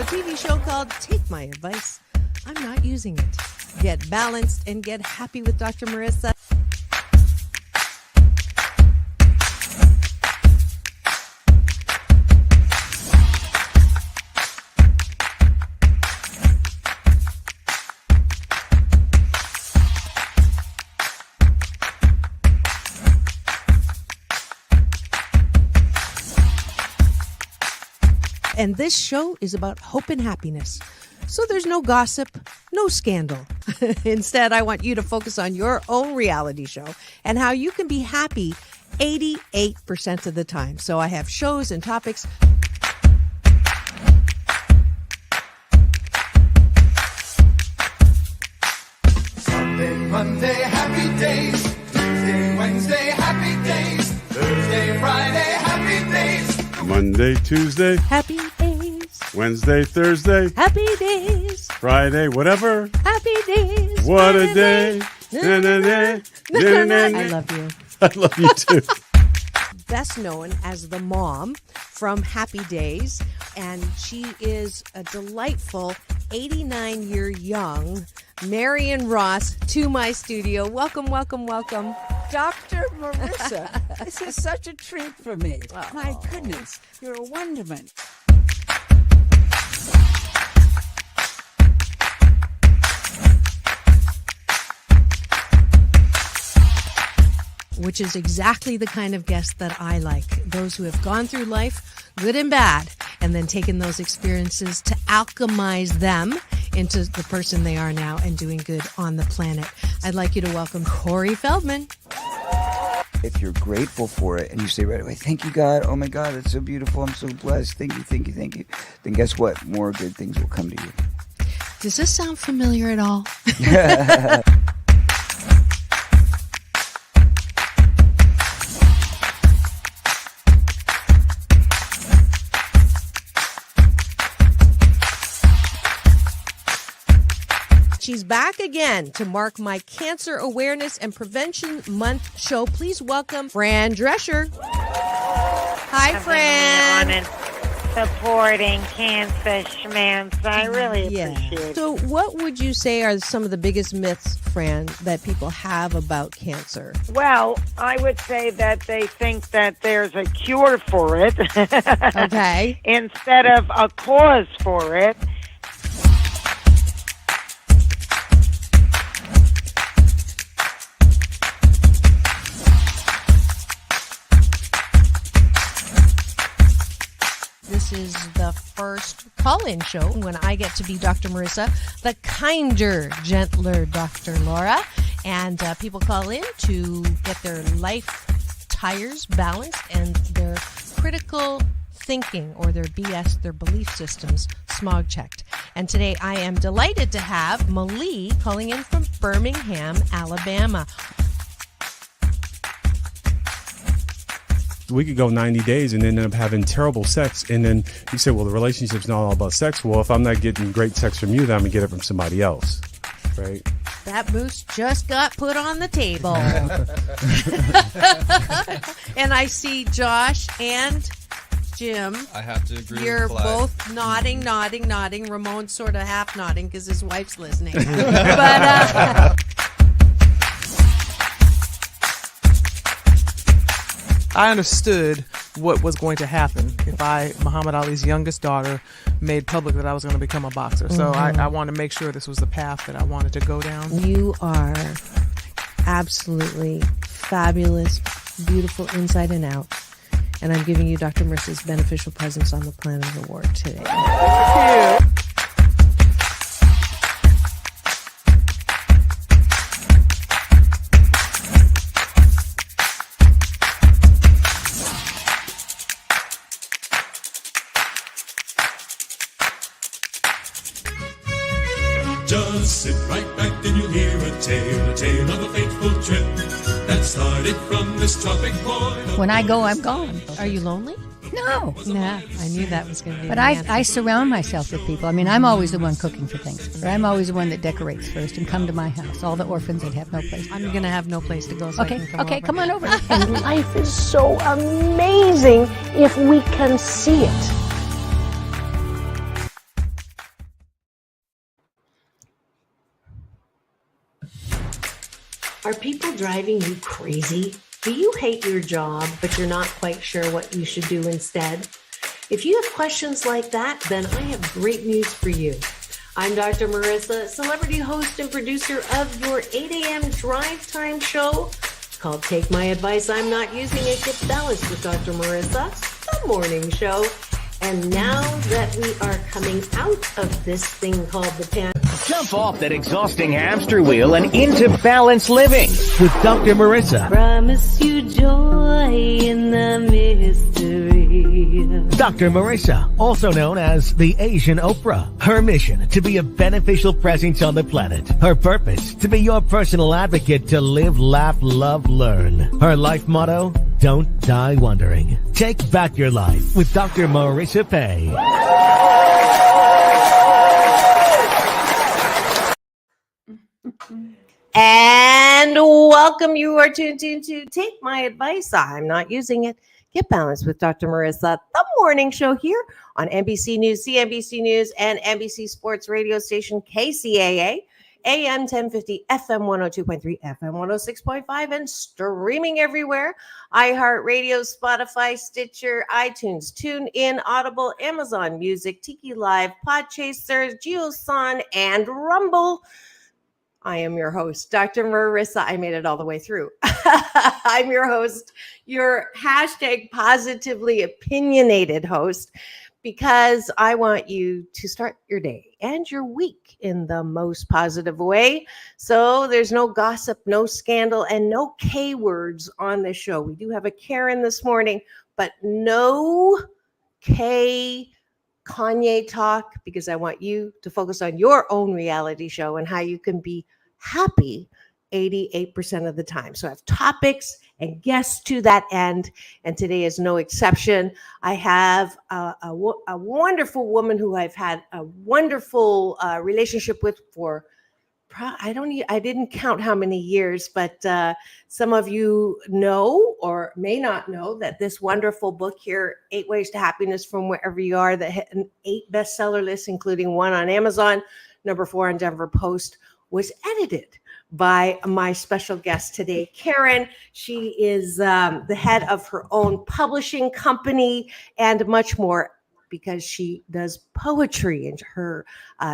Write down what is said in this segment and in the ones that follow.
TV show called Take My Advice. I'm not using it. Get balanced and get happy with Dr. Marissa. And this show is about hope and happiness. So there's no gossip, no scandal. Instead, I want you to focus on your own reality show and how you can be happy 88% of the time. So I have shows and topics. Sunday, Monday, happy days. Tuesday, Wednesday, happy days. Thursday, Friday, happy days. Monday, Tuesday, Happy days. Wednesday, Thursday, Happy days. Friday, whatever. Happy days. What a day. Na-na-na, na-na-na. I love you. I love you too. Best known as the mom from Happy Days, and she is a delightful 89-year young Marion Ross to my studio. Welcome, welcome, welcome. Dr. Marissa, this is such a treat for me. My goodness, you're a wonderment. Which is exactly the kind of guest that I like. Those who have gone through life, good and bad, and then taken those experiences to alchemize them into the person they are now and doing good on the planet. I'd like you to welcome Corey Feldman. If you're grateful for it and you say right away, thank you, God. Oh, my God, it's so beautiful. I'm so blessed. Thank you, thank you, thank you. Then guess what? More good things will come to you. Does this sound familiar at all? She's back again to mark my Cancer Awareness and Prevention Month show. Please welcome Fran Drescher. Hi, Fran. On and supporting cancer schmance. I really appreciate it. So what would you say are some of the biggest myths, Fran, that people have about cancer? Well, I would say that they think that there's a cure for it. Okay. Instead of a cause for it. This is the first call-in show when I get to be Dr. Marissa, the kinder, gentler Dr. Laura. And people call in to get their life tires balanced and their critical thinking or their BS, their belief systems, smog checked. And today I am delighted to have Malie calling in from Birmingham, Alabama. We could go 90 days and end up having terrible sex. And then you say, well, the relationship's not all about sex. Well, if I'm not getting great sex from you, then I'm going to get it from somebody else. Right? That moose just got put on the table. And I see Josh and Jim. I have to agree You're with Clyde. both nodding. Ramon's sort of half nodding because his wife's listening. But I understood what was going to happen if Muhammad Ali's youngest daughter, made public that I was going to become a boxer. So I wanted to make sure this was the path that I wanted to go down. You are absolutely fabulous, beautiful inside and out. And I'm giving you Dr. Marissa's Beneficial Presence on the Planet Award today. Thank you. Just sit right back and you'll hear a tale of a fateful trip that started from this tropic point. When I go, I'm gone. Are you lonely? No. Yeah, I knew that was going to be But the answer. I surround myself with people. I mean, I'm always the one cooking for things. Or I'm always the one that decorates first and come to my house. All the orphans that have no place. I'm going to have no place to go, so I can come over. Come on over. And life is so amazing if we can see it. Are people driving you crazy? Do you hate your job, but you're not quite sure what you should do instead? If you have questions like that, then I have great news for you. I'm Dr. Marissa, celebrity host and producer of your 8 a.m. drive time show called Take My Advice, I'm Not Using It, Get Balanced with Dr. Marissa, the morning show. And now that we are coming out of this thing called the pandemic, jump off that exhausting hamster wheel and into balanced living with Dr. Marissa. Promise you joy in the mystery. Dr. Marissa, also known as the Asian Oprah. Her mission, to be a beneficial presence on the planet. Her purpose, to be your personal advocate to live, laugh, love, learn. Her life motto, don't die wondering. Take back your life with Dr. Marissa Pay. And welcome. You are tuned to Take My Advice. I'm Not Using It. Get Balanced with Dr. Marissa, the morning show here on NBC News, CNBC News, and NBC Sports radio station KCAA, AM 1050, FM 102.3, FM 106.5, and streaming everywhere. iHeartRadio, Spotify, Stitcher, iTunes, TuneIn, Audible, Amazon Music, Tiki Live, Podchaser, JioSaavn, and Rumble. I am your host, Dr. Marissa. I made it all the way through. I'm your host, your hashtag positively opinionated host, because I want you to start your day and your week in the most positive way. So there's no gossip, no scandal, and no K words on this show. We do have a Karen this morning, but no K Kanye talk, because I want you to focus on your own reality show and how you can be happy 88% of the time. So I have topics and guests to that end, and today is no exception. I have a wonderful woman who I've had a wonderful relationship with for I didn't count how many years, but some of you know or may not know that this wonderful book here, 8 Ways to Happiness from Wherever You Are, that hit an 8 bestseller list, including 1 on Amazon, number 4 on Denver Post, was edited by my special guest today, Karen. She is the head of her own publishing company and much more, because she does poetry, and her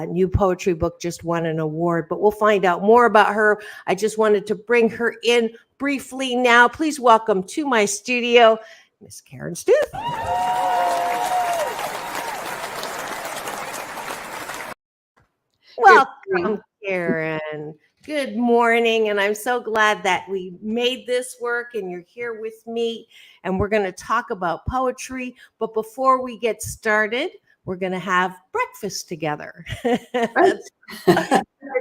new poetry book just won an award, but we'll find out more about her. I just wanted to bring her in briefly now. Please welcome to my studio, Miss Karen Stuth. Welcome, Karen. Good morning, and I'm so glad that we made this work and you're here with me, and we're going to talk about poetry. But before we get started, we're going to have breakfast together. We're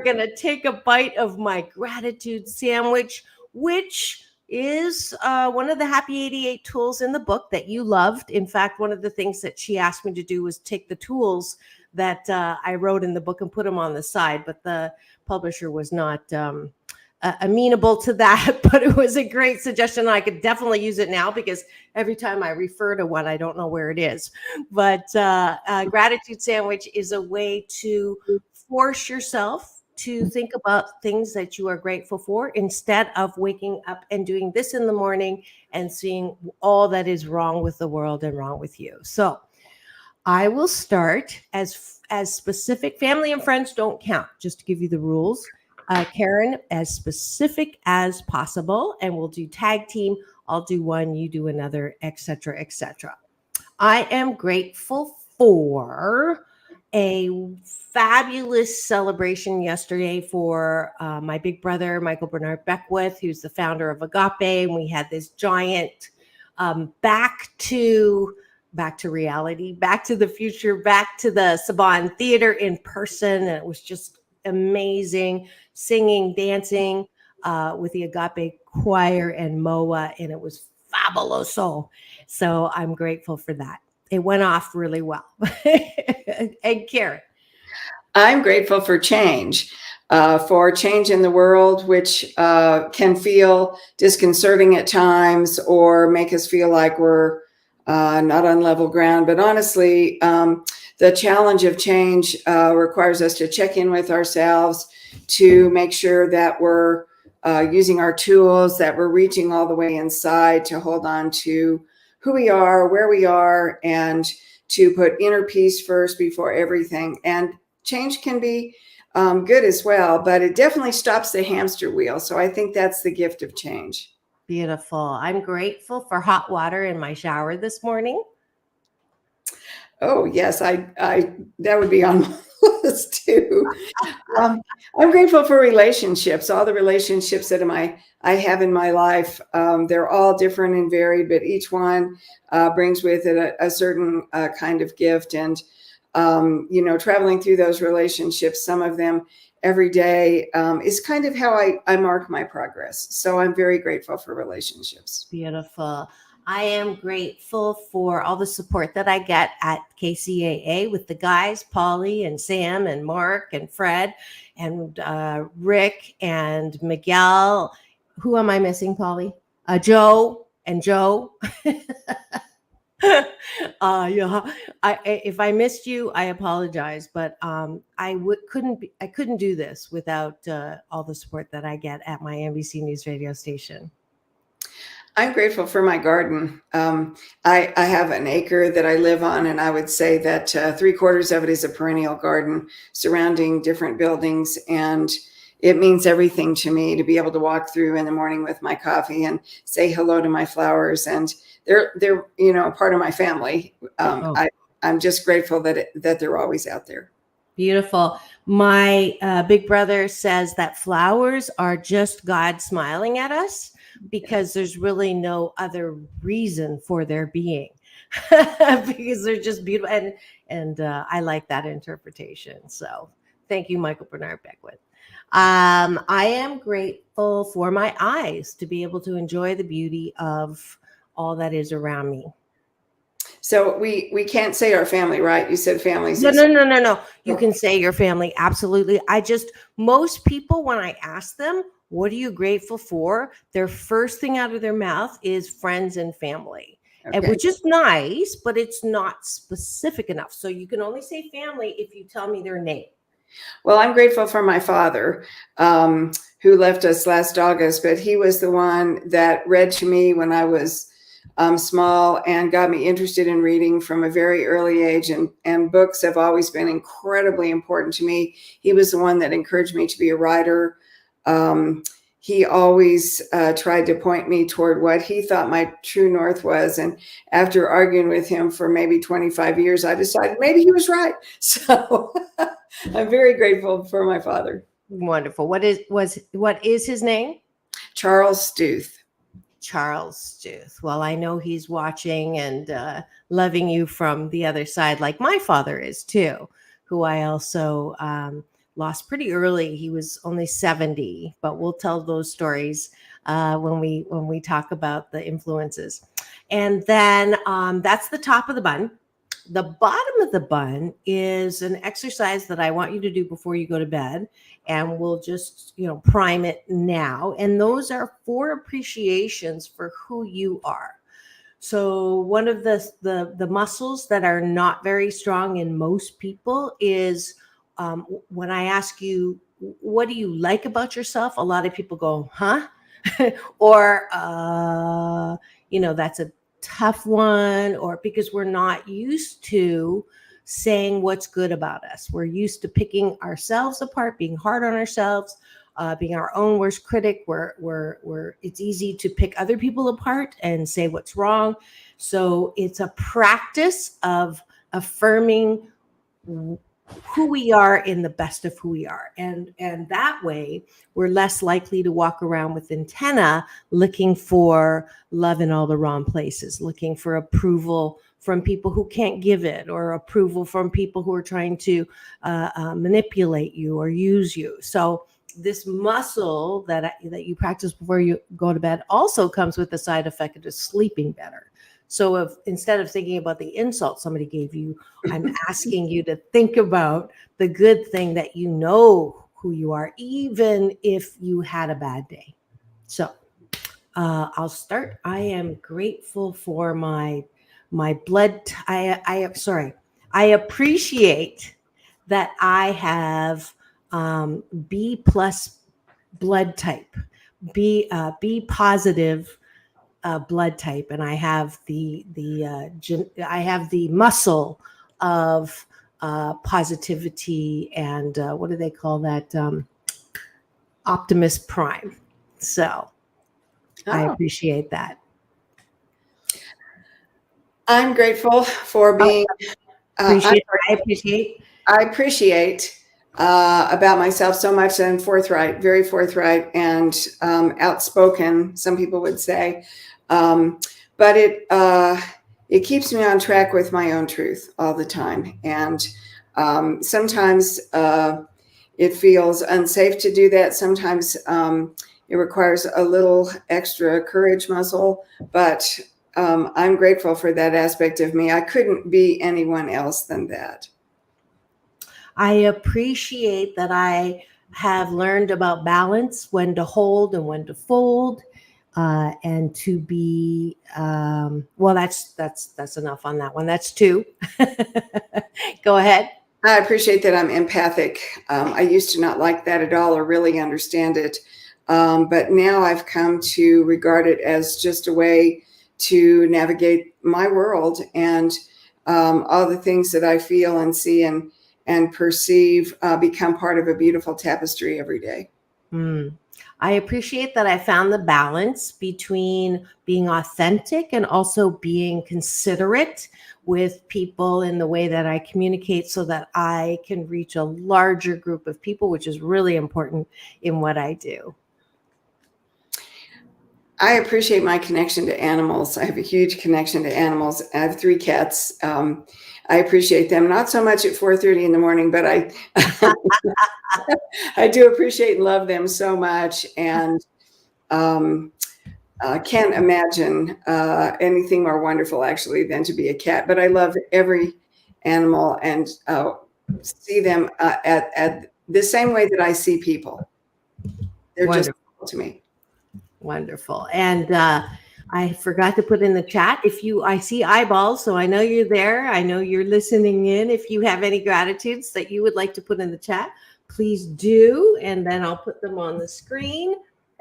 going to take a bite of my gratitude sandwich, which is one of the Happy 88 tools in the book that you loved. In fact, one of the things that she asked me to do was take the tools that I wrote in the book and put them on the side, but the publisher was not amenable to that, but it was a great suggestion. I could definitely use it now, because every time I refer to one, I don't know where it is. But gratitude sandwich is a way to force yourself to think about things that you are grateful for, instead of waking up and doing this in the morning and seeing all that is wrong with the world and wrong with you. So I will start as specific. Family and friends don't count, just to give you the rules. Karen, as specific as possible, and we'll do tag team. I'll do one, you do another, etc., etc. I am grateful for a fabulous celebration yesterday for my big brother, Michael Bernard Beckwith, who's the founder of Agape, and we had this giant back to reality, back to the future, back to the Saban Theater in person. And it was just amazing, singing, dancing with the Agape Choir and MOA, and it was fabuloso. So I'm grateful for that. It went off really well. And Karen? I'm grateful for change in the world, which can feel disconcerting at times or make us feel like we're not on level ground. But honestly, the challenge of change requires us to check in with ourselves, to make sure that we're using our tools, that we're reaching all the way inside to hold on to who we are, where we are, and to put inner peace first before everything. And change can be good as well, but it definitely stops the hamster wheel. So I think that's the gift of change. Beautiful. I'm grateful for hot water in my shower this morning. Oh yes, I that would be on my list too. I'm grateful for relationships, all the relationships that I have in my life. They're all different and varied, but each one brings with it a certain kind of gift. And traveling through those relationships, some of them every day, is kind of how I mark my progress. So I'm very grateful for relationships. Beautiful. I am grateful for all the support that I get at KCAA with the guys, Polly and Sam and Mark and Fred and Rick and Miguel. Who am I missing, Polly? Joe and Joe. If I missed you, I apologize, but I couldn't do this without all the support that I get at my NBC News radio station. I'm grateful for my garden. I have an acre that I live on, and I would say that 3/4 of it is a perennial garden surrounding different buildings. And it means everything to me to be able to walk through in the morning with my coffee and say hello to my flowers. And they're part of my family. I'm just grateful that they're always out there. Beautiful. My big brother says that flowers are just God smiling at us, because there's really no other reason for their being, because they're just beautiful. And I like that interpretation. So thank you, Michael Bernard Beckwith. I am grateful for my eyes to be able to enjoy the beauty of all that is around me. So we can't say our family, right? You said families. No. You can say your family. Absolutely. Most people, when I ask them, what are you grateful for? Their first thing out of their mouth is friends and family, and which is nice, but it's not specific enough. So you can only say family if you tell me their name. Well, I'm grateful for my father, who left us last August, but he was the one that read to me when I was small and got me interested in reading from a very early age. And books have always been incredibly important to me. He was the one that encouraged me to be a writer. He always tried to point me toward what he thought my true north was. And after arguing with him for maybe 25 years, I decided maybe he was right. So I'm very grateful for my father. Wonderful. What is his name? Charles Stuth. Charles Stuth. Well, I know he's watching and loving you from the other side, like my father is too, who I also lost pretty early. He was only 70, but we'll tell those stories when we talk about the influences. And then that's the top of the bun. The bottom of the bun is an exercise that I want you to do before you go to bed, and we'll just prime it now. And those are 4 appreciations for who you are. So one of the muscles that are not very strong in most people is when I ask you, what do you like about yourself? A lot of people go, huh? Or, that's a tough one, or because we're not used to saying what's good about us. We're used to picking ourselves apart, being hard on ourselves, being our own worst critic. It's easy to pick other people apart and say what's wrong. So it's a practice of affirming who we are in the best of who we are. And that way we're less likely to walk around with antenna looking for love in all the wrong places, looking for approval from people who can't give it, or approval from people who are trying to manipulate you or use you. So this muscle that you practice before you go to bed also comes with the side effect of sleeping better. So if instead of thinking about the insult somebody gave you, I'm asking you to think about the good thing that you know who you are, even if you had a bad day. So I'll start. I am grateful for my blood. I appreciate that I have B+ blood type. B positive blood type, and I have the muscle of positivity and what do they call that? Optimus Prime. So I appreciate that. I'm grateful for being. I appreciate about myself so much that I'm forthright, very forthright, and outspoken. Some people would say, but it keeps me on track with my own truth all the time. And sometimes it feels unsafe to do that. Sometimes it requires a little extra courage muscle, but I'm grateful for that aspect of me. I couldn't be anyone else than that. I appreciate that I have learned about balance, when to hold and when to fold, and to be well. That's enough on that one. That's 2. Go ahead. I appreciate that I'm empathic. I used to not like that at all or really understand it, but now I've come to regard it as just a way to navigate my world and all the things that I feel and see and perceive become part of a beautiful tapestry every day. I appreciate that I found the balance between being authentic and also being considerate with people in the way that I communicate so that I can reach a larger group of people, which is really important in what I do. I appreciate my connection to animals. I have a huge connection to animals. I have 3 cats. I appreciate them, not so much at 4:30 in the morning, but I do appreciate and love them so much. And I can't imagine anything more wonderful, actually, than to be a cat. But I love every animal and see them at the same way that I see people. They're Wonderful. just to me. Wonderful. And I forgot to put in the chat. I see eyeballs, so I know you're there. I know you're listening in. If you have any gratitudes that you would like to put in the chat, please do. And then I'll put them on the screen,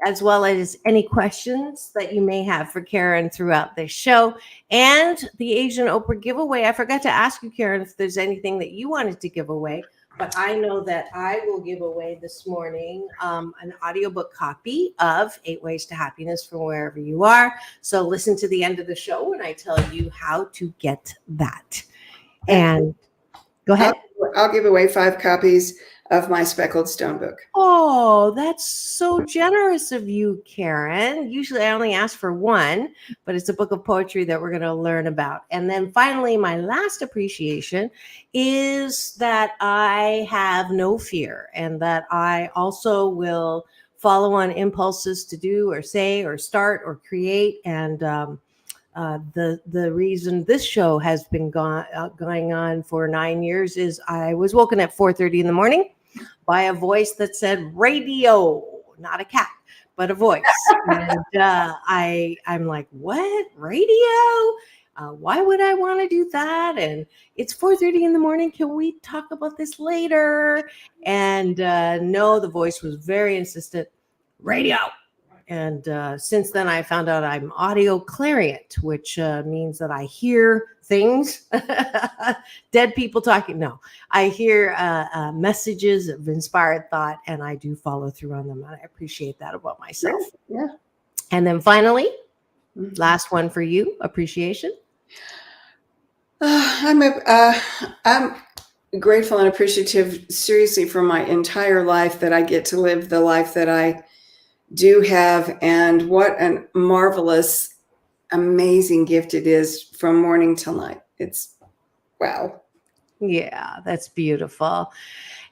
as well as any questions that you may have for Karen throughout this show. And the Asian Oprah giveaway. I forgot to ask you, Karen, if there's anything that you wanted to give away. But I know that I will give away this morning an audiobook copy of 8 Ways to Happiness from Wherever You Are. So listen to the end of the show when I tell you how to get that. And go ahead. I'll give away 5 copies of my Speckled Stone book. Oh, that's so generous of you, Karen. Usually I only ask for 1, but it's a book of poetry that we're going to learn about. And then finally, my last appreciation is that I have no fear and that I also will follow on impulses to do or say or start or create. And the reason this show has been going on for 9 years is I was woken at 4:30 in the morning by a voice that said radio, not a cat, but a voice. And I'm like, what? Radio? Why would I want to do that? And it's 4:30 in the morning. Can we talk about this later? And no, the voice was very insistent. Radio. And since then, I found out I'm audio clairient, which means that I hear things, dead people talking. No, I hear messages of inspired thought, and I do follow through on them. And I appreciate that about myself. Yeah. And then finally, last one for you, appreciation. I'm grateful and appreciative, seriously, for my entire life that I get to live the life that I do have, and what a marvelous, amazing gift it is from morning till night. It's wow. Yeah, that's beautiful.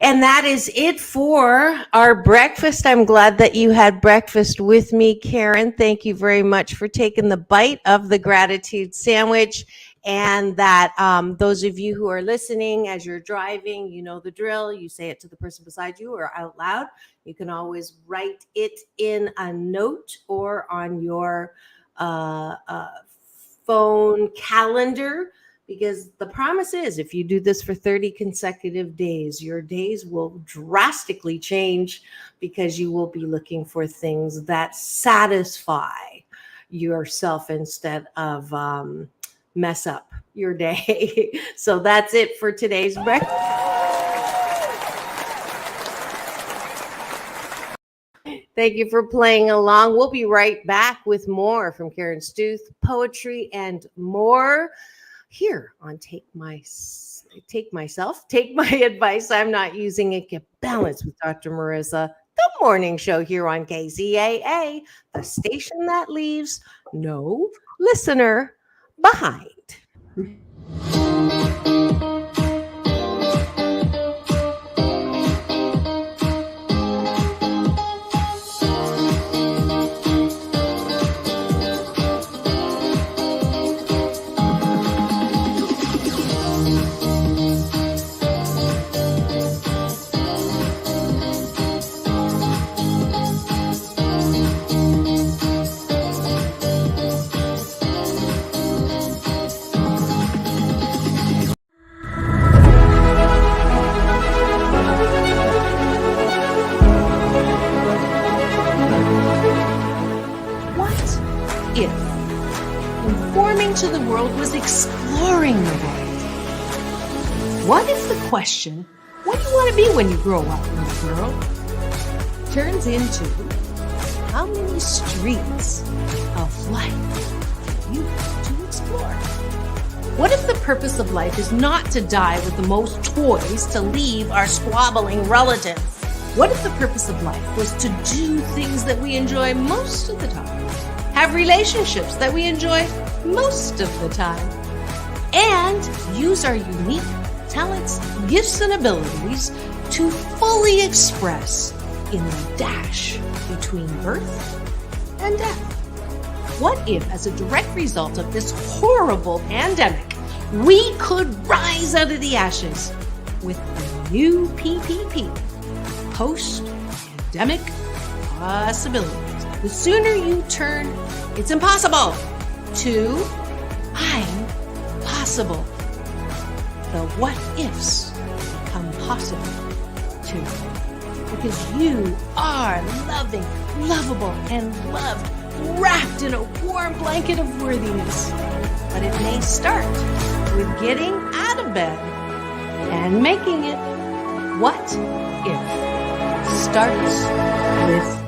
And that is it for our breakfast. I'm glad that you had breakfast with me, Karen. Thank you very much for taking the bite of the gratitude sandwich. And that those of you who are listening as you're driving, you know the drill. You say it to the person beside you or out loud. You can always write it in a note or on your phone calendar, Because the promise is, if you do this for 30 consecutive days, your days will drastically change because you will be looking for things that satisfy yourself instead of mess up your day. So that's it for today's breakfast. Thank you for playing along. We'll be right back with more from Karen Stuth, poetry and more here on Take My Advice. I'm Not Using It. Get Balanced with Dr. Marissa, the morning show here on KCAA, the station that leaves no listener behind. To the world was exploring the world. What if the question, what do you want to be when you grow up, little girl, turns into how many streets of life you have to explore? What if the purpose of life is not to die with the most toys to leave our squabbling relatives? What if the purpose of life was to do things that we enjoy most of the time? Have relationships that we enjoy most of the time, and use our unique talents, gifts, and abilities to fully express in the dash between birth and death. What if, as a direct result of this horrible pandemic, we could rise out of the ashes with the new PPP, post-pandemic possibilities? The sooner you turn "it's impossible" to "I'm possible," the what ifs become possible too. Because you are loving, lovable, and loved, wrapped in a warm blanket of worthiness. But it may start with getting out of bed and making it. What if starts with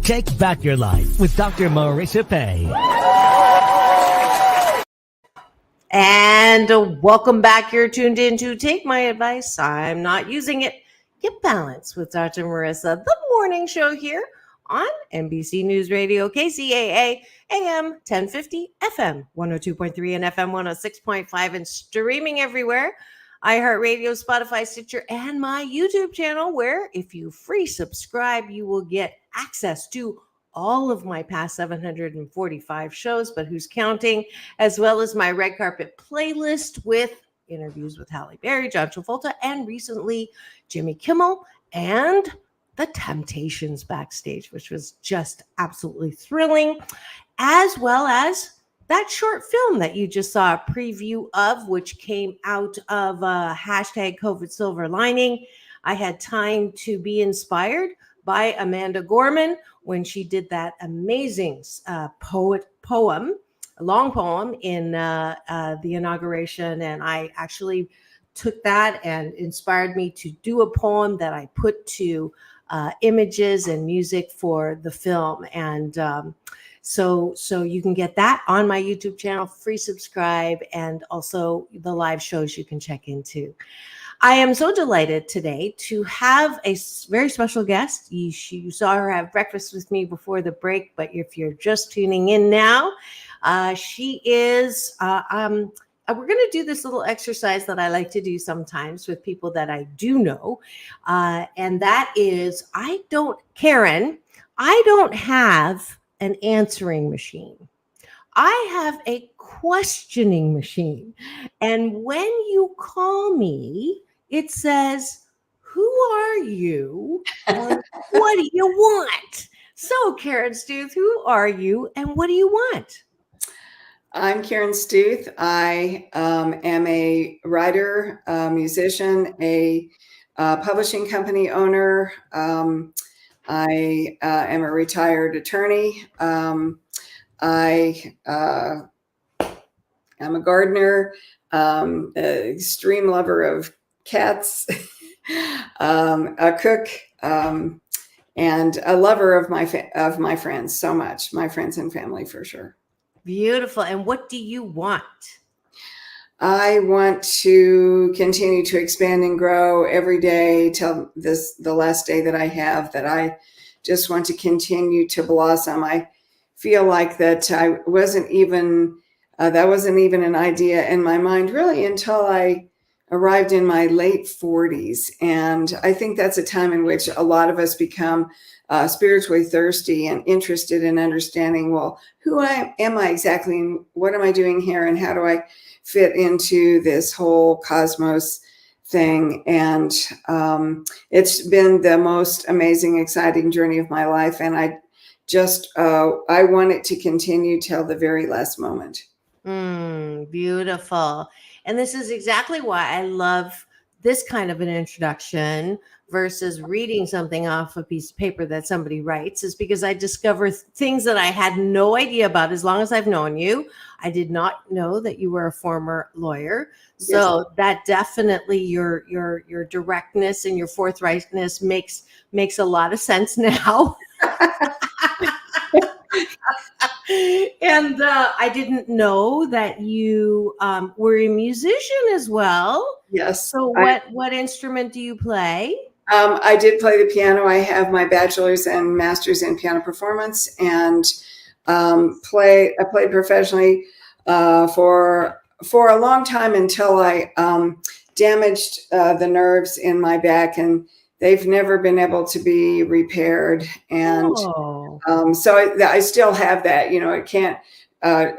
Take back your life with Dr. Marissa Pay. And welcome back. You're tuned in to Take My Advice. I'm Not Using It. Get Balanced with Dr. Marissa, the morning show here on NBC News Radio, KCAA, AM 1050, FM 102.3, and FM 106.5, and streaming everywhere. iHeartRadio, Spotify, Stitcher, and my YouTube channel, where if you free subscribe, you will get access to all of my past 745 shows, but who's counting, as well as my red carpet playlist with interviews with Halle Berry, John Travolta, and recently Jimmy Kimmel and The Temptations backstage, which was just absolutely thrilling, as well as that short film that you just saw a preview of, which came out of hashtag COVID Silver Lining. I had time to be inspired by Amanda Gorman when she did that amazing long poem in the inauguration. And I actually took that and inspired me to do a poem that I put to images and music for the film. And so you can get that on my YouTube channel, free subscribe, and also the live shows you can check into. I am so delighted today to have a very special guest. You saw her have breakfast with me before the break, but if you're just tuning in now, she is a we're going to do this little exercise that I like to do sometimes with people that I do know. And that is, Karen, I don't have an answering machine. I have a questioning machine. And when you call me, it says, who are you? Or what do you want? So, Karen Stuth, who are you and what do you want? I'm Karen Stuth. I am a writer, musician, a publishing company owner. I am a retired attorney. I am a gardener, an extreme lover of cats, a cook, and a lover of my friends so much, my friends and family for sure. Beautiful. And what do you want? I want to continue to expand and grow every day till the last day that I have, that I just want to continue to blossom. I feel like that that wasn't even an idea in my mind really until I arrived in my late 40s. And I think that's a time in which a lot of us become spiritually thirsty and interested in understanding, well, who am I exactly, and what am I doing here, and how do I fit into this whole cosmos thing? And it's been the most amazing, exciting journey of my life. And I want it to continue till the very last moment. Beautiful. And this is exactly why I love this kind of an introduction versus reading something off a piece of paper that somebody writes, is because I discover things that I had no idea about as long as I've known you. I did not know that you were a former lawyer. So yes, that definitely your directness and your forthrightness makes a lot of sense now. And I didn't know that you were a musician as well. Yes. So what instrument do you play? I did play the piano. I have my bachelor's and master's in piano performance, and I played professionally for a long time until I damaged the nerves in my back, and they've never been able to be repaired. And so I still have that. I can't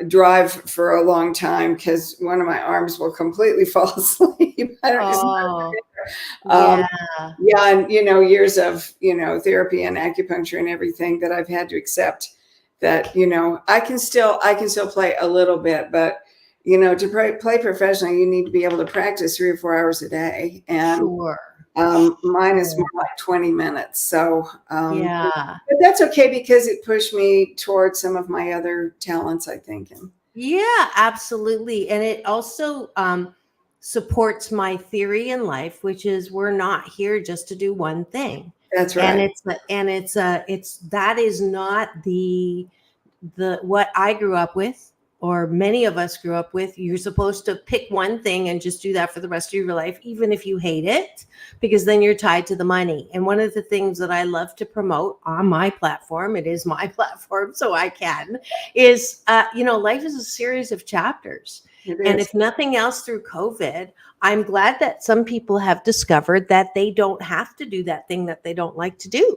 drive for a long time because one of my arms will completely fall asleep. I don't and years of therapy and acupuncture and everything that I've had to accept that I can still play a little bit, but to play professionally you need to be able to practice 3 or 4 hours a day, and mine is more like 20 minutes. So but that's okay because it pushed me towards some of my other talents, I think. Yeah, absolutely. And it also supports my theory in life, which is we're not here just to do one thing. That's right. And that is not the what I grew up with, or many of us grew up with. You're supposed to pick one thing and just do that for the rest of your life, even if you hate it, because then you're tied to the money. And one of the things that I love to promote on my platform, it is my platform, so I can, is, life is a series of chapters. And if nothing else through COVID, I'm glad that some people have discovered that they don't have to do that thing that they don't like to do.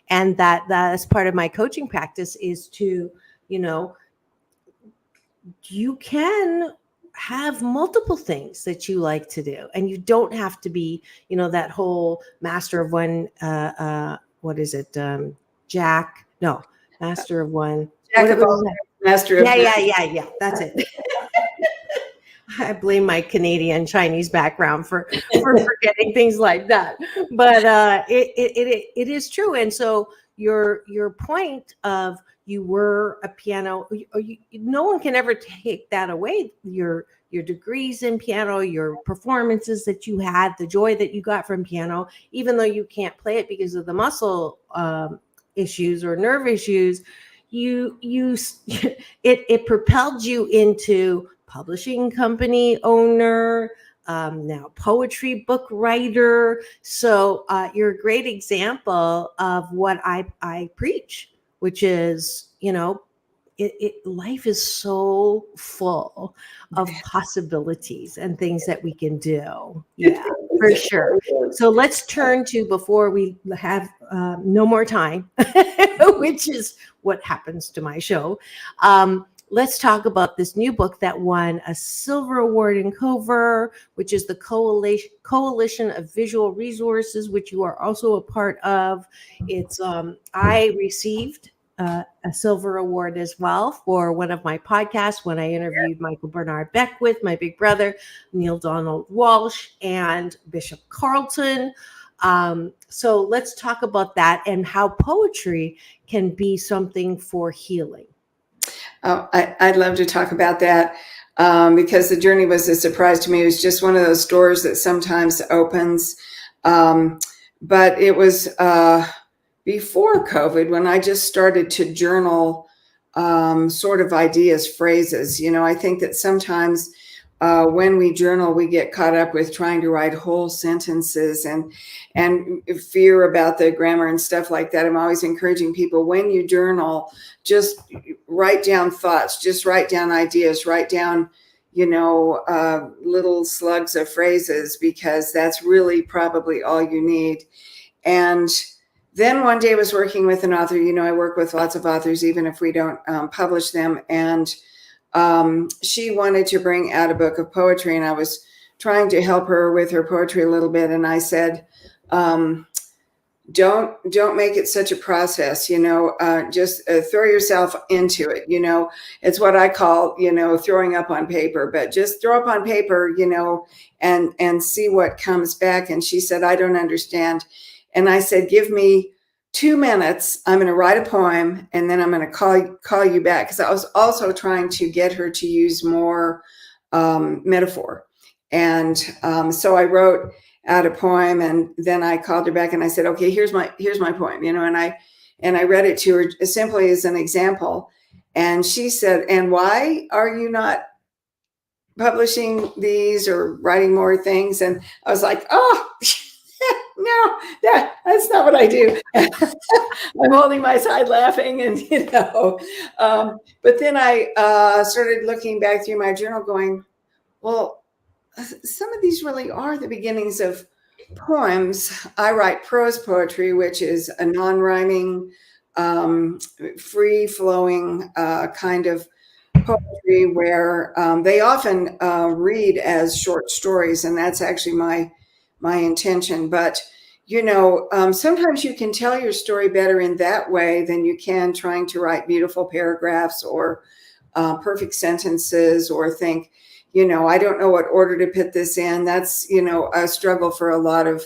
And that is part of my coaching practice, is to, you can have multiple things that you like to do, and you don't have to be, that whole master of one, master of one. Jack of all, master of yeah. That's it. I blame my Canadian Chinese background for forgetting things like that. But it is true. And so your point of you were a piano, no one can ever take that away. Your degrees in piano, your performances that you had, the joy that you got from piano, even though you can't play it because of the muscle issues or nerve issues, it propelled you into publishing company owner, now poetry book writer. So you're a great example of what I preach, which is, life is so full of possibilities and things that we can do. Yeah, for sure. So let's turn to, before we have no more time, which is what happens to my show. Let's talk about this new book that won a Silver Award in Cover, which is the Coalition of Visual Resources, which you are also a part of. It's I received a Silver Award as well for one of my podcasts when I interviewed Michael Bernard Beckwith, my big brother, Neil Donald Walsh, and Bishop Carlton. So let's talk about that and how poetry can be something for healing. Oh, I'd love to talk about that because the journey was a surprise to me. It was just one of those doors that sometimes opens. But it was before COVID when I just started to journal sort of ideas, phrases. I think that sometimes when we journal, we get caught up with trying to write whole sentences and fear about the grammar and stuff like that. I'm always encouraging people, when you journal, just write down thoughts, just write down ideas, write down, little slugs of phrases, because that's really probably all you need. And then one day I was working with an author. I work with lots of authors, even if we don't publish them. And she wanted to bring out a book of poetry, and I was trying to help her with her poetry a little bit. And I said, don't make it such a process, just throw yourself into it. It's what I call, throwing up on paper, but just throw up on paper, and see what comes back. And she said, I don't understand. And I said, give me 2 minutes. I'm going to write a poem, and then I'm going to call you back. Because I was also trying to get her to use more metaphor. And so I wrote out a poem, and then I called her back and I said, okay, here's my poem, and I read it to her simply as an example. And she said, and why are you not publishing these or writing more things? And I was like, oh, no, that's not what I do. I'm holding my side laughing, and but then I started looking back through my journal going, well, some of these really are the beginnings of poems. I write prose poetry, which is a non-rhyming, free-flowing kind of poetry where they often read as short stories, and that's actually my intention. But sometimes you can tell your story better in that way than you can trying to write beautiful paragraphs or perfect sentences, or think, I don't know what order to put this in. That's, a struggle for a lot of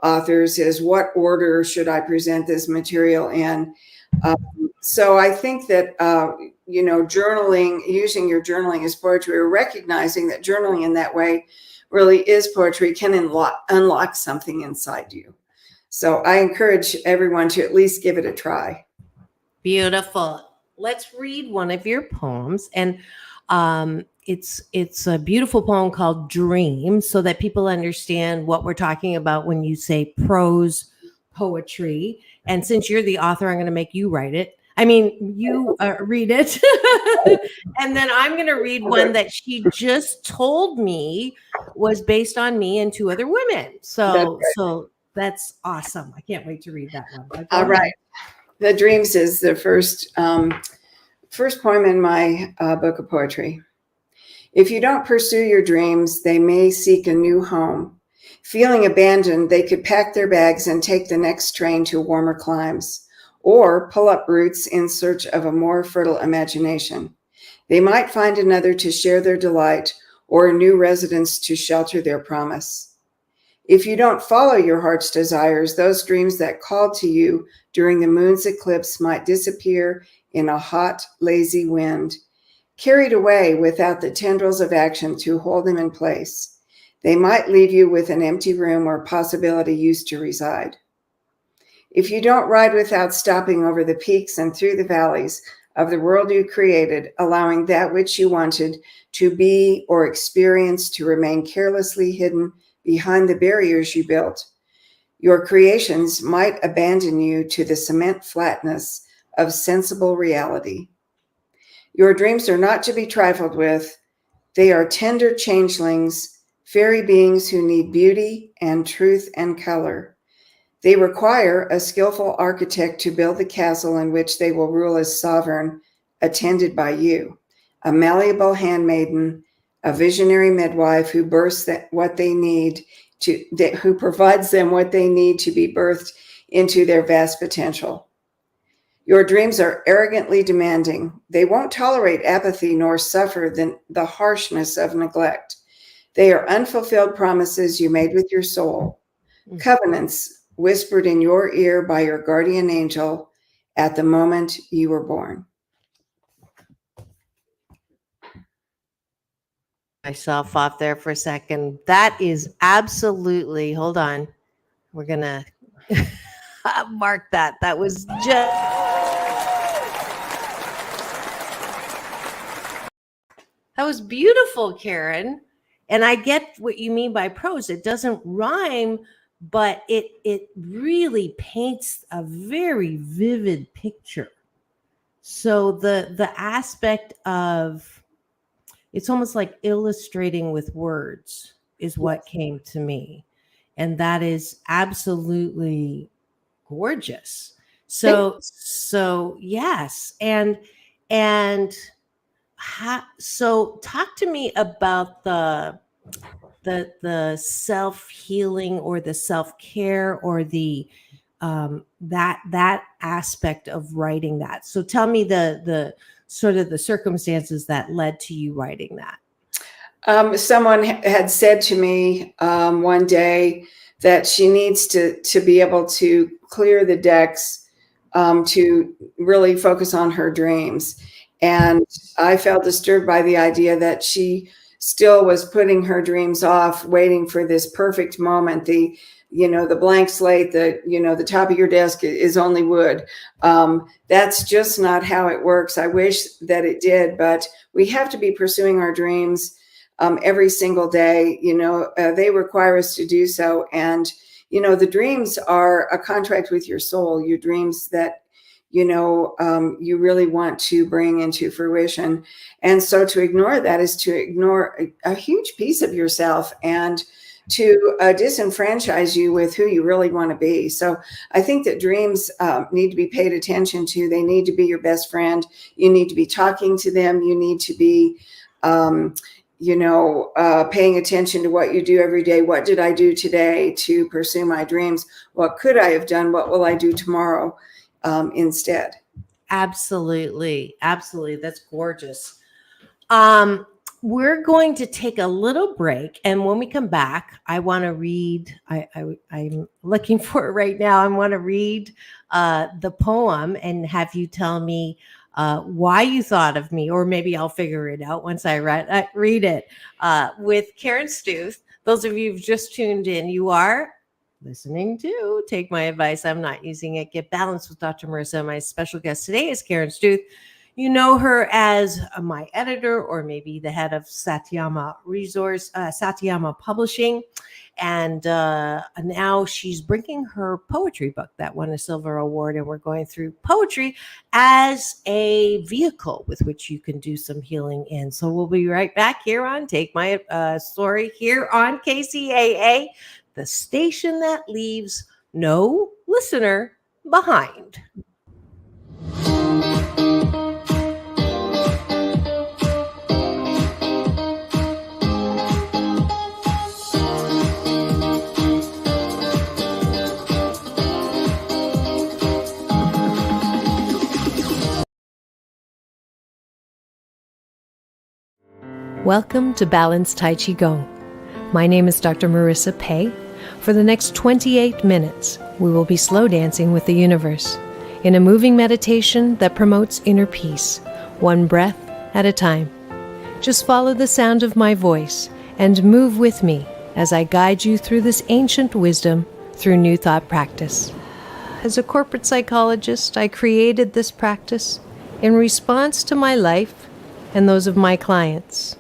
authors, is what order should I present this material in? So I think that, journaling, using your journaling as poetry, or recognizing that journaling in that way really is poetry, can unlock something inside you. So I encourage everyone to at least give it a try. Beautiful. Let's read one of your poems. And it's a beautiful poem called Dream, so that people understand what we're talking about when you say prose poetry. And since you're the author, I'm going to make you write it. You read it. And then I'm going to read one that she just told me was based on me and 2 other women. So that's awesome. I can't wait to read that one. All right. The Dreams is the first poem in my book of poetry. If you don't pursue your dreams, they may seek a new home. Feeling abandoned, they could pack their bags and take the next train to warmer climes, or pull up roots in search of a more fertile imagination. They might find another to share their delight, or a new residence to shelter their promise. If you don't follow your heart's desires, those dreams that called to you during the moon's eclipse might disappear in a hot, lazy wind, carried away without the tendrils of action to hold them in place. They might leave you with an empty room where possibility used to reside. If you don't ride without stopping over the peaks and through the valleys of the world you created, allowing that which you wanted to be or experience to remain carelessly hidden behind the barriers you built, your creations might abandon you to the cement flatness of sensible reality. Your dreams are not to be trifled with. They are tender changelings, fairy beings who need beauty and truth and color. They require a skillful architect to build the castle in which they will rule as sovereign, attended by you, a malleable handmaiden, a visionary midwife who births what they need who provides them what they need to be birthed into their vast potential. Your dreams are arrogantly demanding. They won't tolerate apathy nor suffer the harshness of neglect. They are unfulfilled promises you made with your soul, covenants whispered in your ear by your guardian angel at the moment you were born. Myself off there for a second. That is absolutely, hold on. We're going to mark that. That was just. That was beautiful, Karen. And I get what you mean by prose. It doesn't rhyme, but it really paints a very vivid picture. So the aspect of, it's almost like illustrating with words is what came to me. And that is absolutely gorgeous. So yes. So talk to me about the self-healing or the self-care or the that aspect of writing that. So tell me the sort of the circumstances that led to you writing that. Someone had said to me one day that she needs to be able to clear the decks to really focus on her dreams. And I felt disturbed by the idea that she still was putting her dreams off, waiting for this perfect moment. The blank slate, the top of your desk is only wood. That's just not how it works. I wish that it did, but we have to be pursuing our dreams every single day. They require us to do so. And, the dreams are a contract with your soul, your dreams that, you really want to bring into fruition. And so to ignore that is to ignore a huge piece of yourself and to disenfranchise you with who you really want to be. So I think that dreams need to be paid attention to. They need to be your best friend. You need to be talking to them. You need to be, paying attention to what you do every day. What did I do today to pursue my dreams? What could I have done? What will I do tomorrow instead? Absolutely. Absolutely. That's gorgeous. We're going to take a little break, and when we come back, I want to read. I'm looking for it right now. I want to read the poem and have you tell me why you thought of me, or maybe I'll figure it out once I read it. With Karen Stuth. Those of you who've just tuned in, you are listening to Take My Advice. I'm not using it. Get Balanced with Dr. Marissa. My special guest today is Karen Stuth. You know her as my editor, or maybe the head of Satiama Publishing. And now she's bringing her poetry book that won a silver award. And we're going through poetry as a vehicle with which you can do some healing in. So we'll be right back here on Take My Story here on KCAA, the station that leaves no listener behind. Welcome to Balanced Tai Chi Gong. My name is Dr. Marissa Pei. For the next 28 minutes, we will be slow dancing with the universe in a moving meditation that promotes inner peace, one breath at a time. Just follow the sound of my voice and move with me as I guide you through this ancient wisdom through New Thought practice. As a corporate psychologist, I created this practice in response to my life and those of my clients.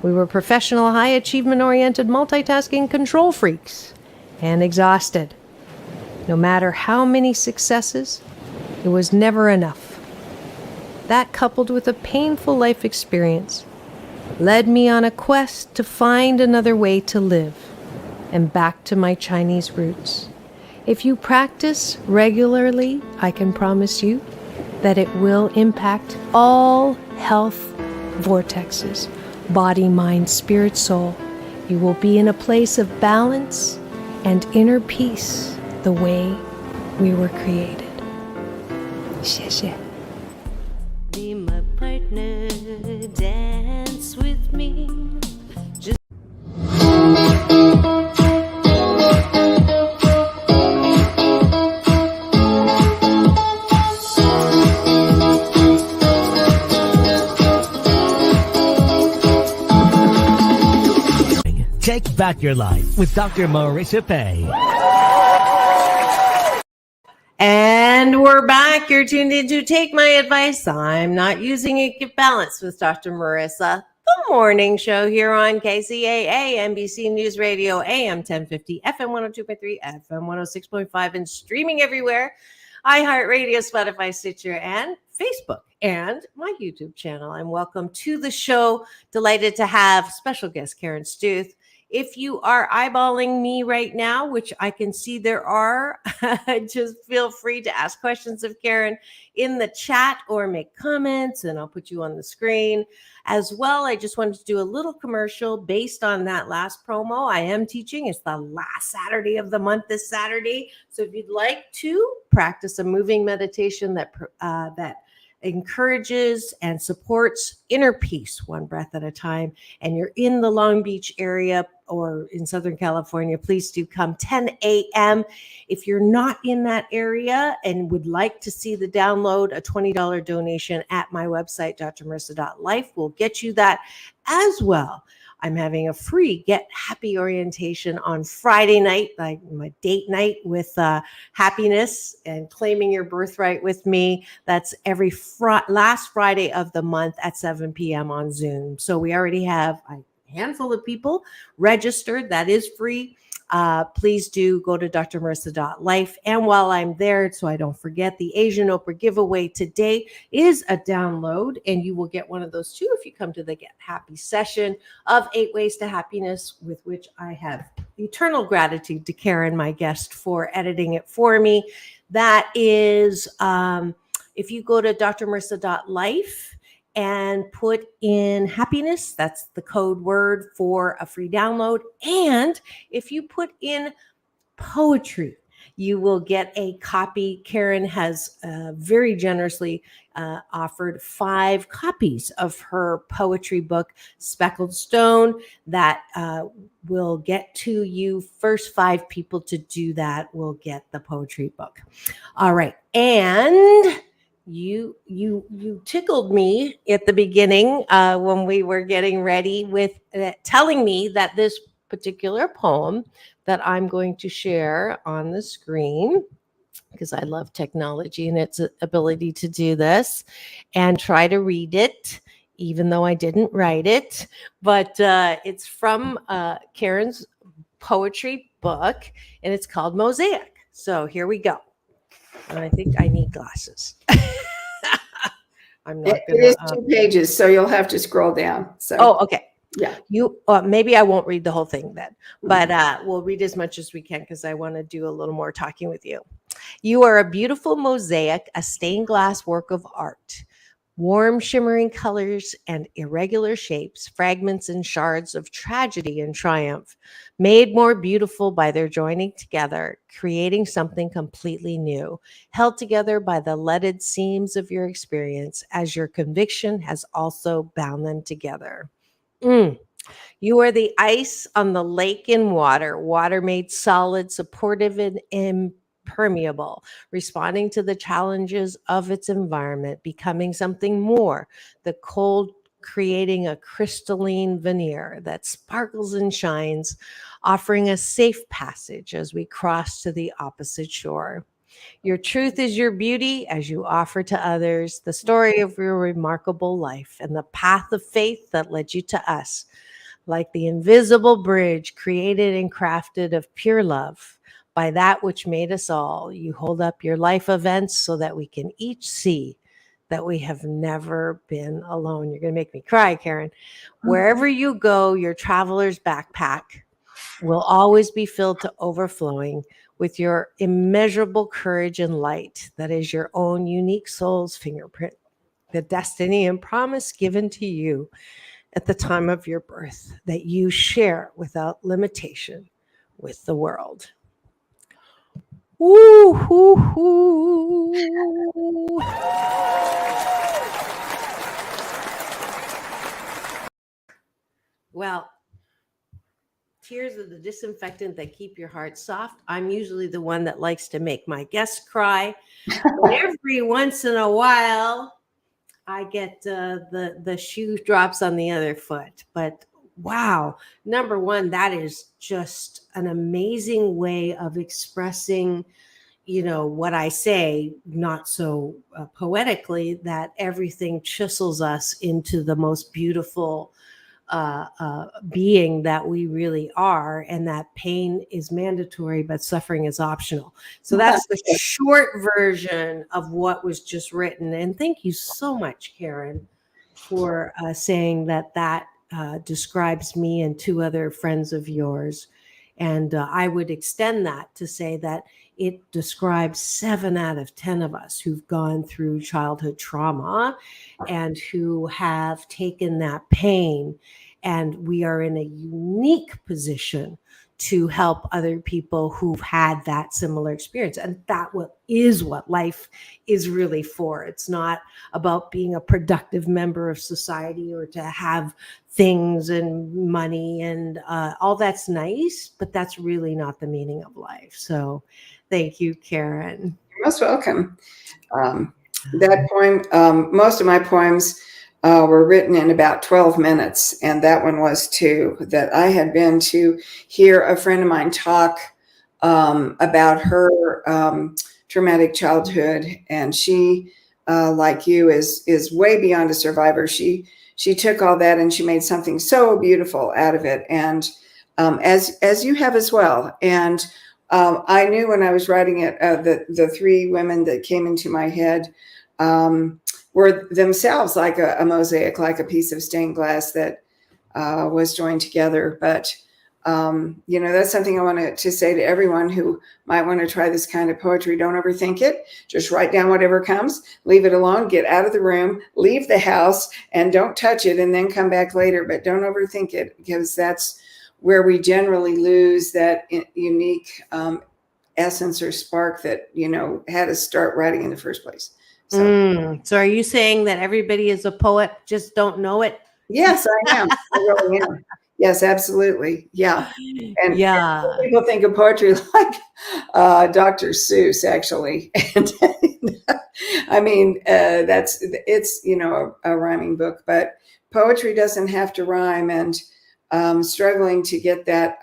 We were professional, high achievement-oriented, multitasking control freaks and exhausted. No matter how many successes, it was never enough. That, coupled with a painful life experience, led me on a quest to find another way to live and back to my Chinese roots. If you practice regularly, I can promise you that it will impact all health vortexes, body, mind, spirit, soul. You will be in a place of balance and inner peace the way we were created. 谢谢. Be my partner, dance with me. Just Take back your life with Dr. Marissa Pay. And we're back. You're tuned in to Take My Advice. I'm not using it. Get Balance with Dr. Marissa, the morning show here on KCAA, NBC News Radio, AM 1050, FM 102.3, FM 106.5, and streaming everywhere. iHeartRadio, Spotify, Stitcher, and Facebook, and my YouTube channel. And welcome to the show. Delighted to have special guest Karen Stuth. If you are eyeballing me right now, which I can see there are, just feel free to ask questions of Karen in the chat or make comments, and I'll put you on the screen. As well, I just wanted to do a little commercial based on that last promo. I am teaching. It's the last Saturday of the month this Saturday. So if you'd like to practice a moving meditation that encourages and supports inner peace, one breath at a time, and you're in the Long Beach area or in Southern California, please do come 10 a.m. If you're not in that area and would like to see the download, a $20 donation at my website, drmarissa.life, will get you that as well. I'm having a free Get Happy orientation on Friday night, like my date night with happiness and claiming your birthright with me. That's every last Friday of the month at 7 p.m. on Zoom. So we already have a handful of people registered. That is free. Please do go to drmarissa.life. And while I'm there, so I don't forget, the Asian Oprah giveaway today is a download, and you will get one of those too if you come to the Get Happy session of 8 Ways to Happiness, with which I have eternal gratitude to Karen, my guest, for editing it for me. That is, if you go to drmarissa.life and put in happiness, that's the code word for a free download. And if you put in poetry, you will get a copy. Karen has very generously offered 5 copies of her poetry book, Speckled Stone, that will get to you. First 5 people to do that will get the poetry book. All right. And you tickled me at the beginning when we were getting ready with telling me that this particular poem that I'm going to share on the screen, because I love technology and its ability to do this, and try to read it, even though I didn't write it. But it's from Karen's poetry book, and it's called Mosaic. So here we go. And I think I need glasses. I'm not It is 2 pages, so you'll have to scroll down. So. Oh, okay. Yeah. You maybe I won't read the whole thing then, but we'll read as much as we can because I want to do a little more talking with you. You are a beautiful mosaic, a stained glass work of art. Warm, shimmering colors and irregular shapes, fragments and shards of tragedy and triumph, made more beautiful by their joining together, creating something completely new, held together by the leaded seams of your experience as your conviction has also bound them together. You are the ice on the lake in water, water made solid, supportive, and impermeable, responding to the challenges of its environment, becoming something more, the cold creating a crystalline veneer that sparkles and shines, offering a safe passage as we cross to the opposite shore. Your truth is your beauty as you offer to others the story of your remarkable life and the path of faith that led you to us. Like the invisible bridge created and crafted of pure love by that which made us all, you hold up your life events so that we can each see that we have never been alone. You're going to make me cry, Karen. Wherever you go, your traveler's backpack will always be filled to overflowing with your immeasurable courage and light that is your own unique soul's fingerprint, the destiny and promise given to you at the time of your birth that you share without limitation with the world. Woo, hoo, hoo. Well, tears are the disinfectant that keep your heart soft. I'm usually the one that likes to make my guests cry. But every once in a while, I get the shoe drops on the other foot. But wow, number one, that is just an amazing way of expressing, what I say, not so poetically, that everything chisels us into the most beautiful being that we really are, and that pain is mandatory, but suffering is optional. So that's the short version of what was just written. And thank you so much, Karen, for saying that describes me and two other friends of yours. And I would extend that to say that it describes 7 out of 10 of us who've gone through childhood trauma and who have taken that pain. And we are in a unique position to help other people who've had that similar experience. And that is what life is really for. It's not about being a productive member of society or to have things and money and all that's nice, but that's really not the meaning of life. So thank you, Karen. You're most welcome. That poem, most of my poems were written in about 12 minutes, and that one was too. That I had been to hear a friend of mine talk about her traumatic childhood, and she, like you, is way beyond a survivor. She took all that and she made something so beautiful out of it, and as you have as well. And I knew when I was writing it, the 3 women that came into my head were themselves like a mosaic, like a piece of stained glass that was joined together. But, that's something I wanted to say to everyone who might want to try this kind of poetry. Don't overthink it. Just write down whatever comes, leave it alone, get out of the room, leave the house, and don't touch it, and then come back later. But don't overthink it, because that's where we generally lose that unique essence or spark that, had us start writing in the first place. So are you saying that everybody is a poet, just don't know it? Yes, I am. I really am. Yes, absolutely. Yeah. And people think of poetry like Dr. Seuss, actually. And I mean, it's a rhyming book, but poetry doesn't have to rhyme. And struggling to get that,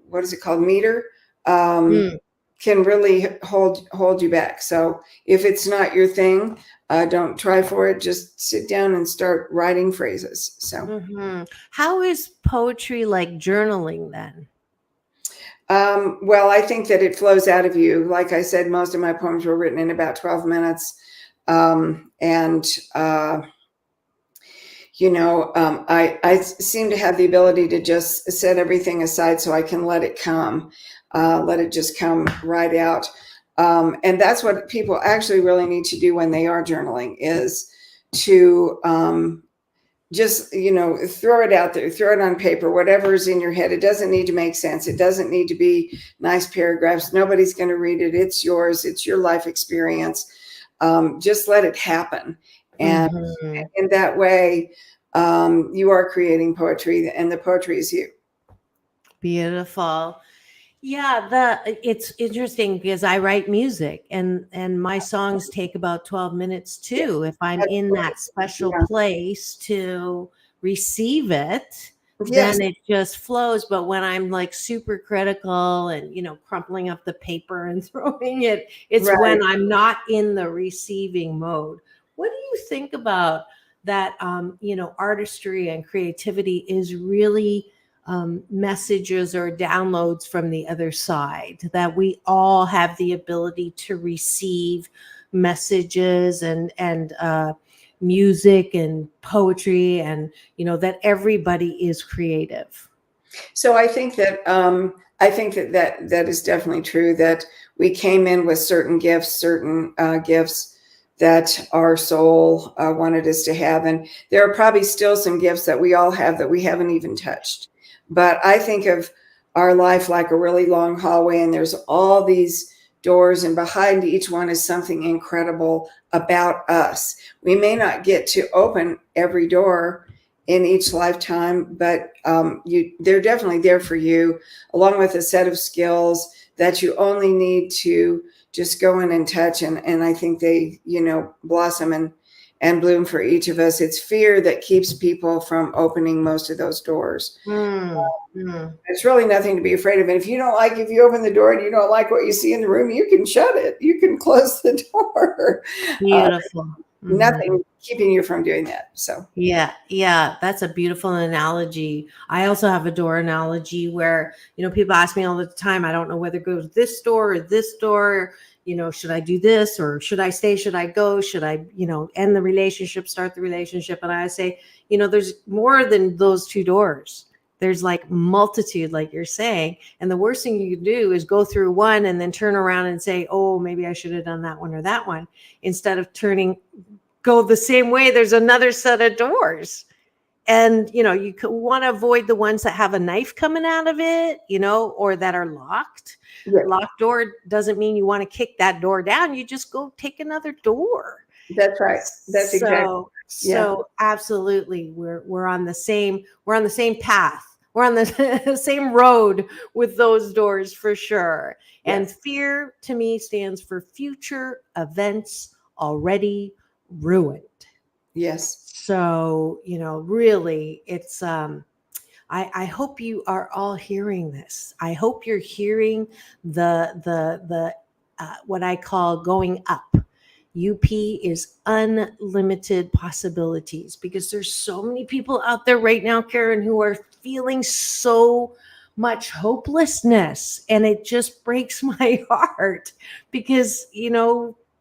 what is it called, meter, can really hold you back. So if it's not your thing, don't try for it. Just sit down and start writing phrases. So how is poetry like journaling then? Well, I think that it flows out of you. Like I said, most of my poems were written in about 12 minutes. I seem to have the ability to just set everything aside so I can let it come. Let it just come right out. And that's what people actually really need to do when they are journaling, is to just, throw it out there, throw it on paper, whatever's in your head. It doesn't need to make sense. It doesn't need to be nice paragraphs. Nobody's going to read it. It's yours. It's your life experience. Just let it happen. And in that way, you are creating poetry, and the poetry is you. Beautiful. Yeah, it's interesting because I write music, and my songs take about 12 minutes too. If I'm in that special place to receive it, then it just flows. But when I'm like super critical and, crumpling up the paper and throwing it, it's when I'm not in the receiving mode. What do you think about that? Artistry and creativity is really messages or downloads from the other side, that we all have the ability to receive messages and music and poetry, and that everybody is creative. So I think that that is definitely true, that we came in with certain gifts that our soul wanted us to have. And there are probably still some gifts that we all have that we haven't even touched. But I think of our life like a really long hallway, and there's all these doors, and behind each one is something incredible about us. We may not get to open every door in each lifetime, but they're definitely there for you, along with a set of skills that you only need to just go in and touch. And I think they, blossom and bloom for each of us. It's fear that keeps people from opening most of those doors. It's really nothing to be afraid of. And if you open the door and you don't like what you see in the room, you can shut it. You can close the door. Beautiful. Nothing keeping you from doing that. So yeah, that's a beautiful analogy. I also have a door analogy where people ask me all the time, I don't know whether to go to this door or this door. Should I do this, or should I stay? Should I go? Should I end the relationship, start the relationship? And I say, there's more than those two doors. There's like multitude, like you're saying. And the worst thing you can do is go through one and then turn around and say, oh, maybe I should have done that one or that one, instead of go the same way. There's another set of doors. And, you want to avoid the ones that have a knife coming out of it, or that are locked. Yeah. Locked door doesn't mean you want to kick that door down. You just go take another door. That's right. That's exactly. So absolutely. We're on the same path. We're on the same road with those doors for sure. Yes. And fear to me stands for future events already ruined. Yes. So, really it's, I hope you are all hearing this. I hope you're hearing the what I call going up. UP is unlimited possibilities, because there's so many people out there right now, Karen, who are feeling so much hopelessness. And it just breaks my heart because,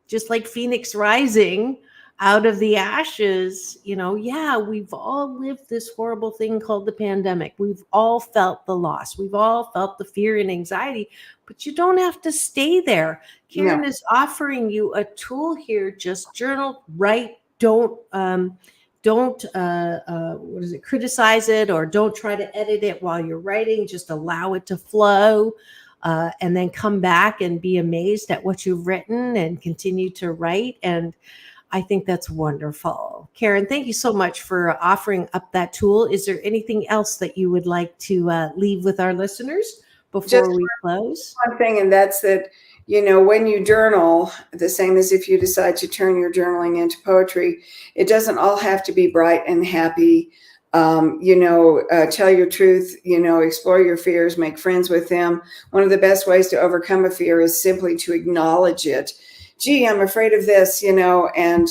just like Phoenix rising out of the ashes, we've all lived this horrible thing called the pandemic. We've all felt the loss. We've all felt the fear and anxiety, but you don't have to stay there. Karen is offering you a tool here. Just journal, write, don't criticize it, or don't try to edit it while you're writing. Just allow it to flow. And then come back and be amazed at what you've written and continue to write. And I think that's wonderful. Karen, thank you so much for offering up that tool. Is there anything else that you would like to leave with our listeners before we close? One thing, and that's that, when you journal, the same as if you decide to turn your journaling into poetry, it doesn't all have to be bright and happy. Tell your truth, explore your fears, make friends with them. One of the best ways to overcome a fear is simply to acknowledge it. Gee, I'm afraid of this, and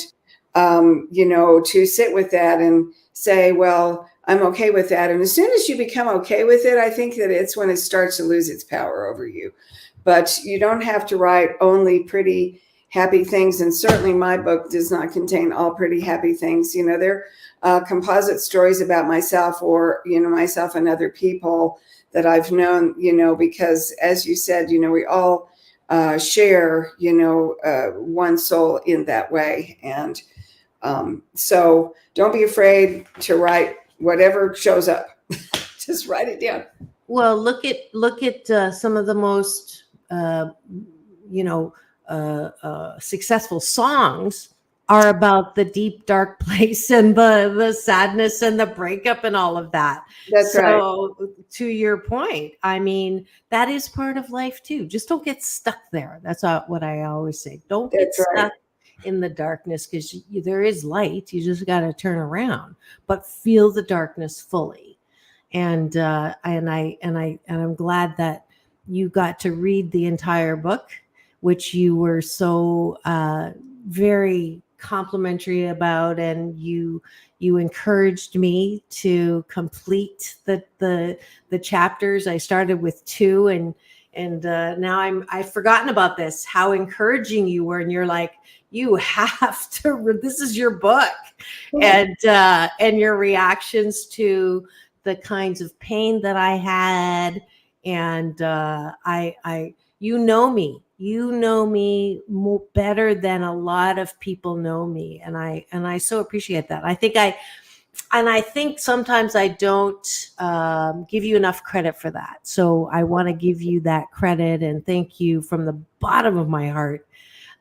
to sit with that and say, well, I'm okay with that. And as soon as you become okay with it, I think that it's when it starts to lose its power over you. But you don't have to write only pretty, happy things. And certainly my book does not contain all pretty, happy things. They're composite stories about myself, or, myself and other people that I've known, because as you said, we all share, one soul in that way. And so don't be afraid to write whatever shows up. Just write it down. Well, look at some of the most, successful songs are about the deep, dark place and the sadness and the breakup and all of that. That's right. So to your point, I mean, that is part of life too. Just don't get stuck there. That's what I always say. Don't get stuck in the darkness, because there is light. You just got to turn around, but feel the darkness fully. And I'm glad that you got to read the entire book, which you were so very complimentary about, and you encouraged me to complete the chapters. I started with 2, and now I've forgotten about this, how encouraging you were, and you're like, you have to. This is your book, and your reactions to the kinds of pain that I had, and you know me. You know me better than a lot of people know me, and I so appreciate that. I think sometimes I don't give you enough credit for that. So I want to give you that credit and thank you from the bottom of my heart.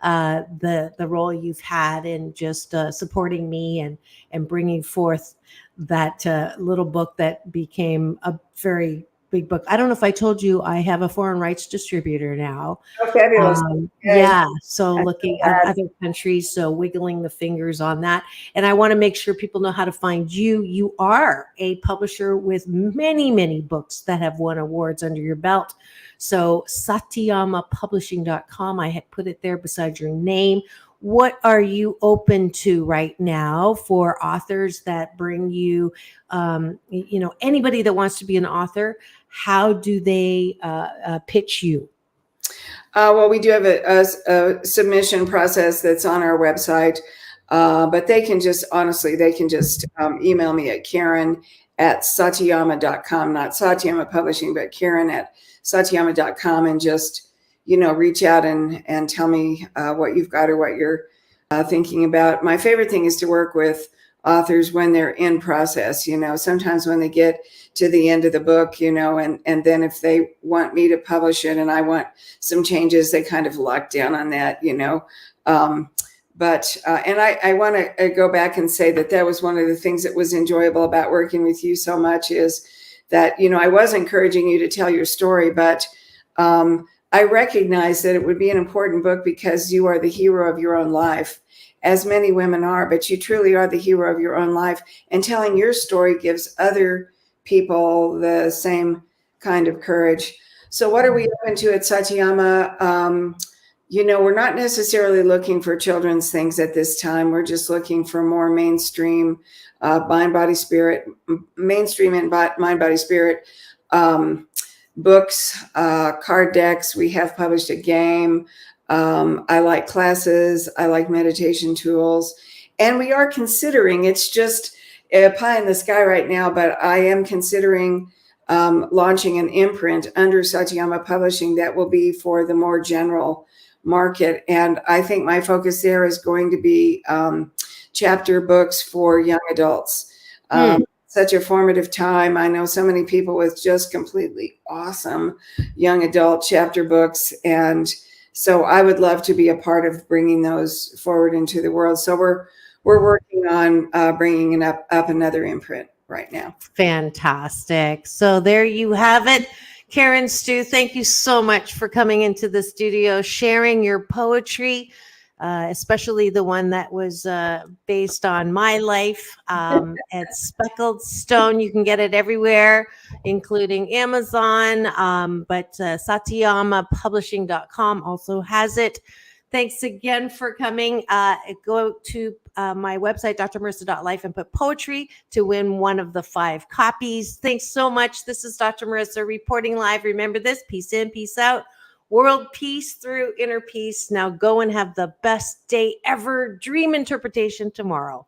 The role you've had in just supporting me and bringing forth that little book that became a very big book. I don't know if I told you I have a foreign rights distributor now. Oh, fabulous. Yeah. So looking at other countries, so wiggling the fingers on that. And I want to make sure people know how to find you. You are a publisher with many, many books that have won awards under your belt. So SatiamaPublishing.com, I had put it there beside your name. What are you open to right now for authors that bring you, anybody that wants to be an author? How do they pitch you? Well, we do have a submission process that's on our website, but they can just email me at Karen@Satiama.com, not Satiama Publishing, but Karen@Satiama.com, and just reach out and tell me what you've got or what you're thinking about. My favorite thing is to work with authors when they're in process. Sometimes when they get to the end of the book, and then if they want me to publish it and I want some changes, they kind of lock down on that, But I want to go back and say that was one of the things that was enjoyable about working with you so much, is that, I was encouraging you to tell your story, but I recognize that it would be an important book because you are the hero of your own life, as many women are, but you truly are the hero of your own life. And telling your story gives other people the same kind of courage. So what are we open to at Satiama? We're not necessarily looking for children's things at this time. We're just looking for more mainstream mind, body, spirit, books, card decks. We have published a game. I like classes. I like meditation tools. And we are considering, it's just a pie in the sky right now, but I am considering launching an imprint under Satiama Publishing that will be for the more general market. And I think my focus there is going to be chapter books for young adults. Such a formative time. I know so many people with just completely awesome young adult chapter books. And so I would love to be a part of bringing those forward into the world. So we're working on bringing up another imprint right now. Fantastic. So there you have it. Karen Stuth, thank you so much for coming into the studio, sharing your poetry, especially the one that was based on my life at Speckled Stone. You can get it everywhere, including Amazon, but SatiamaPublishing.com also has it. Thanks again for coming. Go to my website, drmarissa.life, and put poetry to win one of the 5 copies. Thanks so much. This is Dr. Marissa reporting live. Remember this: peace in, peace out. World peace through inner peace. Now go and have the best day ever. Dream interpretation tomorrow.